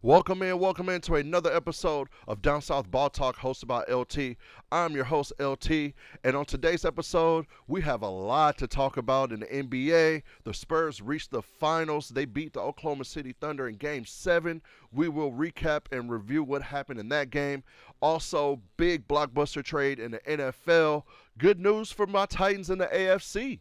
Welcome in to another episode of Down South Ball Talk hosted by LT. I'm your host, LT, and on today's episode, we have a lot to talk about in the NBA. The Spurs reached the finals. They beat the Oklahoma City Thunder in Game 7. We will recap and review what happened in that game. Also, big blockbuster trade in the NFL. Good news for my Titans in the AFC.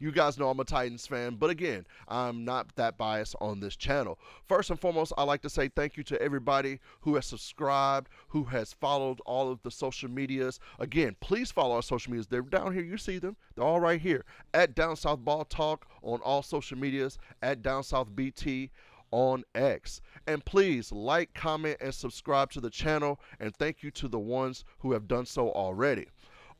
You guys know I'm a Titans fan, but again, I'm not that biased on this channel. First and foremost, I'd like to say thank you to everybody who has subscribed, who has followed all of the social medias. Again, please follow our social medias. They're down here. You see them. They're all right here. At Down South Ball Talk on all social medias. At Down South BT on X. And please like, comment, and subscribe to the channel. And thank you to the ones who have done so already.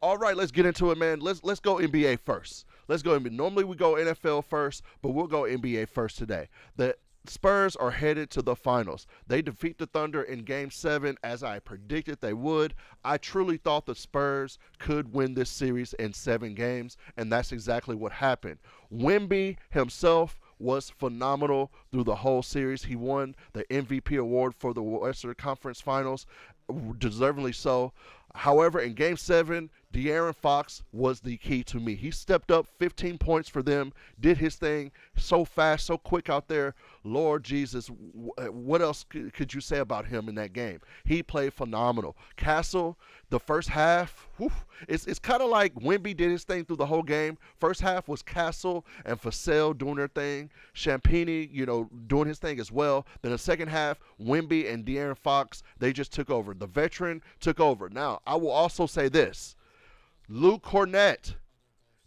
All right, let's get into it, man. Let's go NBA first. Let's go NBA. Normally we go NFL first, but we'll go NBA first today. The Spurs are headed to the finals. They defeat the Thunder in Game 7 as I predicted they would. I truly thought the Spurs could win this series in 7 games, and that's exactly what happened. Wemby himself was phenomenal through the whole series. He won the MVP award for the Western Conference Finals, deservingly so. However, in Game 7, De'Aaron Fox was the key to me. He stepped up 15 points for them, did his thing so fast, so quick out there. Lord Jesus, what else could you say about him in that game? He played phenomenal. Castle, the first half, it's kind of like Wemby did his thing through the whole game. First half was Castle and Vassell doing their thing. Champagnie, doing his thing as well. Then the second half, Wemby and De'Aaron Fox, they just took over. The veteran took over. Now, I will also say this. Luke Kornet,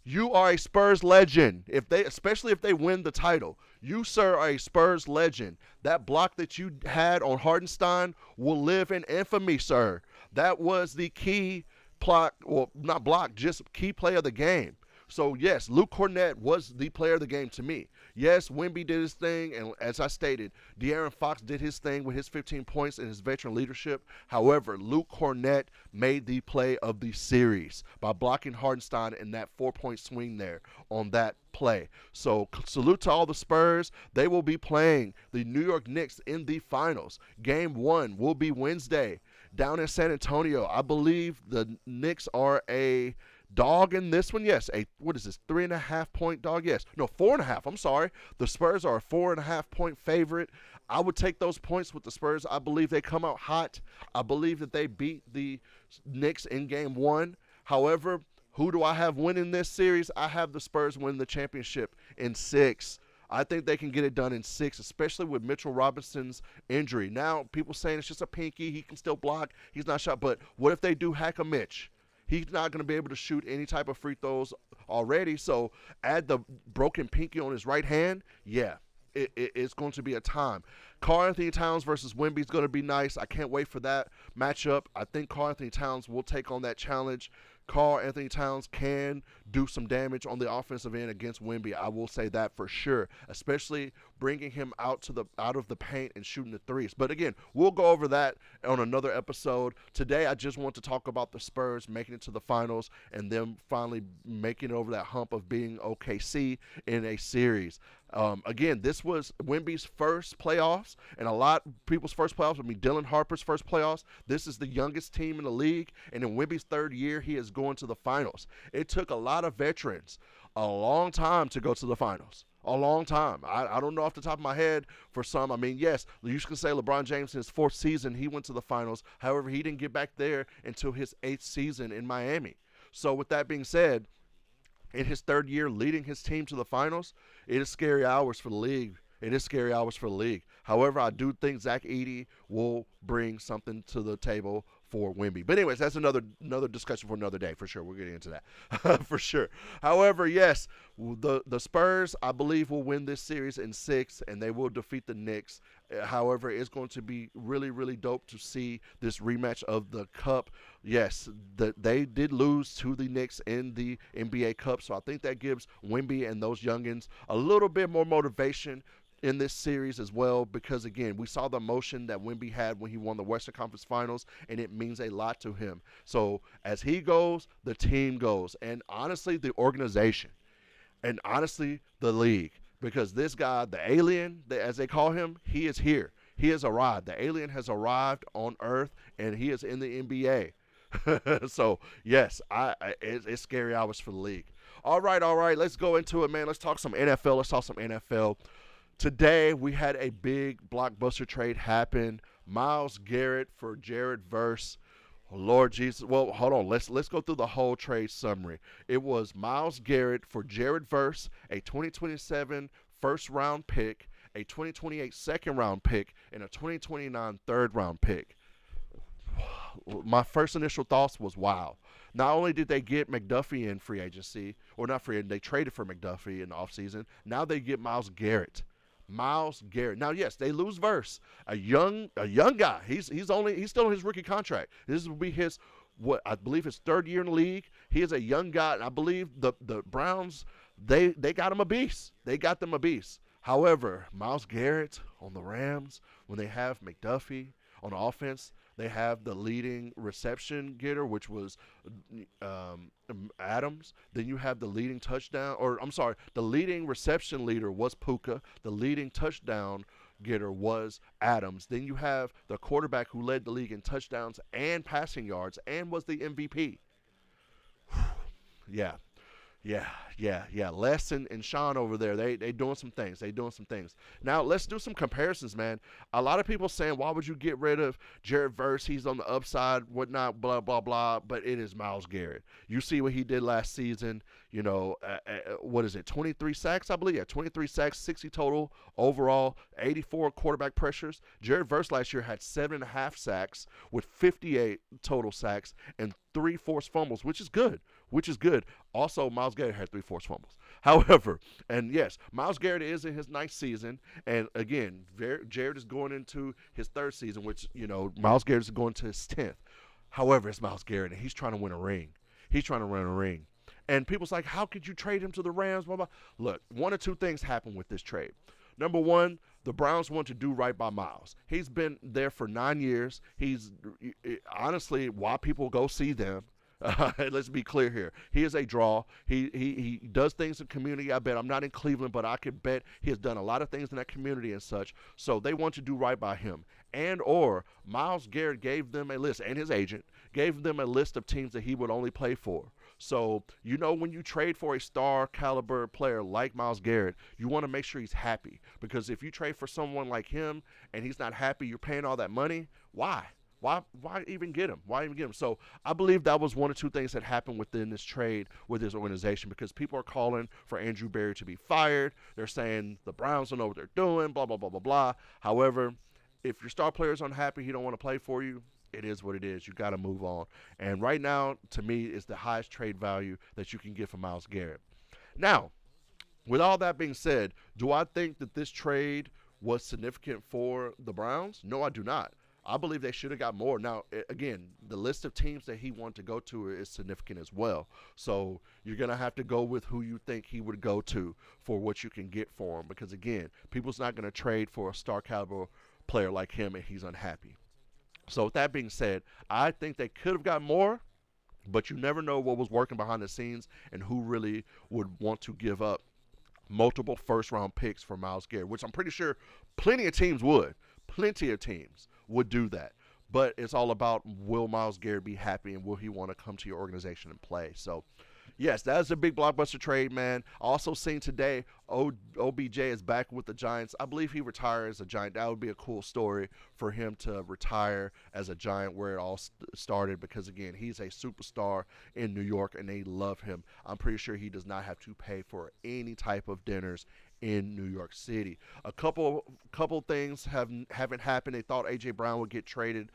you are a Spurs legend. Especially if they win the title, you, sir, are a Spurs legend. That block that you had on Hardenstein will live in infamy, sir. That was the key block, well, not block, just key play of the game. So, yes, Luke Kornet was the player of the game to me. Yes, Wemby did his thing, and as I stated, De'Aaron Fox did his thing with his 15 points and his veteran leadership. However, Luke Kornet made the play of the series by blocking Hardenstein in that 4-point swing there on that play. So, salute to all the Spurs. They will be playing the New York Knicks in the finals. Game 1 will be Wednesday down in San Antonio. I believe the Knicks are a dog in this one. Yes, what is this, 3.5 point dog? Yes, no, 4.5. I'm sorry. The Spurs are a 4.5 point favorite. I would take those points with the Spurs. I believe they come out hot. I believe that they beat the Knicks in Game 1. However, who do I have winning this series? I have the Spurs win the championship in 6. I think they can get it done in 6, especially with Mitchell Robinson's injury. Now, people saying it's just a pinky. He can still block. He's not shot. But what if they do hack a Mitch? He's not going to be able to shoot any type of free throws already. So add the broken pinky on his right hand. Yeah, it's going to be a time. Karl-Anthony Towns versus Wemby is going to be nice. I can't wait for that matchup. I think Karl-Anthony Towns will take on that challenge. Karl-Anthony Towns can do some damage on the offensive end against Wemby. I will say that for sure, especially bringing him out of the paint and shooting the threes. But again, we'll go over that on another episode. Today, I just want to talk about the Spurs making it to the finals and them finally making it over that hump of being OKC in a series. Again, this was Wemby's first playoffs, and a lot of people's first playoffs. I mean, Dylan Harper's first playoffs. This is the youngest team in the league, and in Wemby's 3rd year, he is going to the finals. It took a lot of veterans a long time to go to the finals. A long time. I don't know off the top of my head for some. I mean, yes, you can say LeBron James in his 4th season, he went to the finals. However, he didn't get back there until his 8th season in Miami. So with that being said, in his 3rd year leading his team to the finals, it is scary hours for the league. It is scary hours for the league. However, I do think Zach Edey will bring something to the table for Wemby. But anyways, that's another discussion for another day for sure. We're getting into that for sure. However, yes, the Spurs, I believe, will win this series in 6, and they will defeat the Knicks. However, it's going to be really, really dope to see this rematch of the Cup. Yes, they did lose to the Knicks in the NBA Cup, so I think that gives Wemby and those youngins a little bit more motivation in this series as well, because again, we saw the emotion that Wemby had when he won the Western Conference Finals, and it means a lot to him. So as he goes, the team goes, and honestly, the organization, and honestly, the league, because this guy, the alien, as they call him, he is here. He has arrived. The alien has arrived on Earth, and he is in the NBA. So yes, it's scary hours for the league. All right. Let's go into it, man. Let's talk some NFL. Let's talk some NFL. Today we had a big blockbuster trade happen. Myles Garrett for Jared Verse. Lord Jesus. Well, hold on. Let's go through the whole trade summary. It was Myles Garrett for Jared Verse, a 2027 first round pick, a 2028 second round pick, and a 2029 third round pick. My first initial thoughts was wow. Not only did they get McDuffie in free agency, or not free, they traded for McDuffie in the offseason. Now they get Myles Garrett. Myles Garrett. Now, yes, they lose Verse, a young guy. He's still on his rookie contract. This will be his what I believe his third year in the league. He is a young guy, and I believe the Browns they got him a beast. They got them a beast. However, Myles Garrett on the Rams, when they have McDuffie on offense, they have the leading reception getter, which was Adams. Then you have the leading touchdown, or I'm sorry, the leading reception leader was Puka. The leading touchdown getter was Adams. Then you have the quarterback who led the league in touchdowns and passing yards and was the MVP. Yeah. Les and Sean over there, they doing some things. Now, let's do some comparisons, man. A lot of people saying, why would you get rid of Jared Verse? He's on the upside, whatnot, blah, blah, blah. But it is Myles Garrett. You see what he did last season. You know, what is it, 23 sacks, I believe? Yeah, 23 sacks, 60 total overall, 84 quarterback pressures. Jared Verse last year had 7.5 sacks with 58 total sacks and 3 forced fumbles, which is good. Also, Myles Garrett had 3 forced fumbles. However, and yes, Myles Garrett is in his ninth season, and again, Jared is going into his third season, which, you know, Myles Garrett is going to his 10th. However, it's Myles Garrett, and he's trying to win a ring. And people's like, how could you trade him to the Rams? Blah, blah. Look, one or two things happened with this trade. Number one, the Browns want to do right by Myles. He's been there for 9 years. He's honestly why people go see them. Let's be clear here. He is a draw. He does things in community. I bet I'm not in Cleveland, but I could bet he has done a lot of things in that community and such. So they want to do right by him. And or Myles Garrett gave them a list, and his agent gave them a list of teams that he would only play for. So, you know, when you trade for a star caliber player like Myles Garrett, you want to make sure he's happy. Because if you trade for someone like him and he's not happy, you're paying all that money, why? Why even get him? So I believe that was one or two things that happened within this trade with this organization, because people are calling for Andrew Berry to be fired. They're saying the Browns don't know what they're doing, blah, blah, blah, blah, blah. However, if your star player is unhappy, he don't want to play for you, it is what it is. You got to move on. And right now, to me, is the highest trade value that you can get for Myles Garrett. Now, with all that being said, do I think that this trade was significant for the Browns? No, I do not. I believe they should have got more. Now, again, the list of teams that he wanted to go to is significant as well. So you're going to have to go with who you think he would go to for what you can get for him. Because, again, people's not going to trade for a star caliber player like him and he's unhappy. So with that being said, I think they could have got more, but you never know what was working behind the scenes and who really would want to give up multiple first-round picks for Myles Garrett, which I'm pretty sure plenty of teams would. Plenty of teams would do that. But it's all about, will Myles Garrett be happy and will he want to come to your organization and play? So, yes, that is a big blockbuster trade, man. Also seen today, OBJ is back with the Giants. I believe he retired as a Giant. That would be a cool story for him to retire as a Giant, where it all started, because, again, he's a superstar in New York and they love him. I'm pretty sure he does not have to pay for any type of dinners in New York City. A couple things haven't happened. They thought A.J. Brown would get traded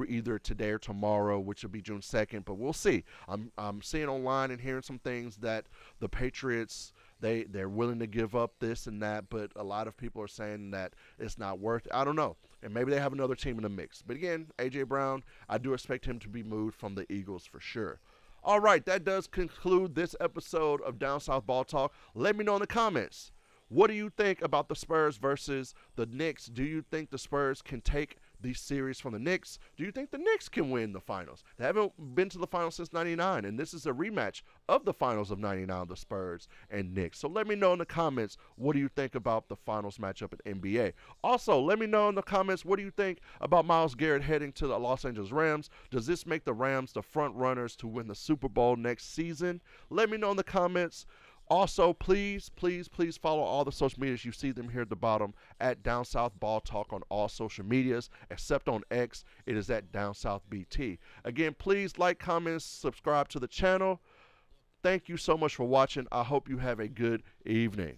either today or tomorrow, which will be June 2nd, but we'll see. I'm seeing online and hearing some things that the Patriots, they're willing to give up this and that, but a lot of people are saying that it's not worth it. I don't know. And maybe they have another team in the mix. But again, A.J. Brown, I do expect him to be moved from the Eagles for sure. All right, that does conclude this episode of Down South Ball Talk. Let me know in the comments. What do you think about the Spurs versus the Knicks? Do you think the Spurs can take the series from the Knicks? Do you think the Knicks can win the finals? They haven't been to the finals since 99, and this is a rematch of the finals of 99, the Spurs and Knicks. So let me know in the comments, what do you think about the finals matchup in NBA? Also, let me know in the comments, what do you think about Myles Garrett heading to the Los Angeles Rams? Does this make the Rams the front runners to win the Super Bowl next season? Let me know in the comments. Also, please, please, please follow all the social medias. You see them here at the bottom at Down South Ball Talk on all social medias, except on X. It is at Down South BT. Again, please like, comment, subscribe to the channel. Thank you so much for watching. I hope you have a good evening.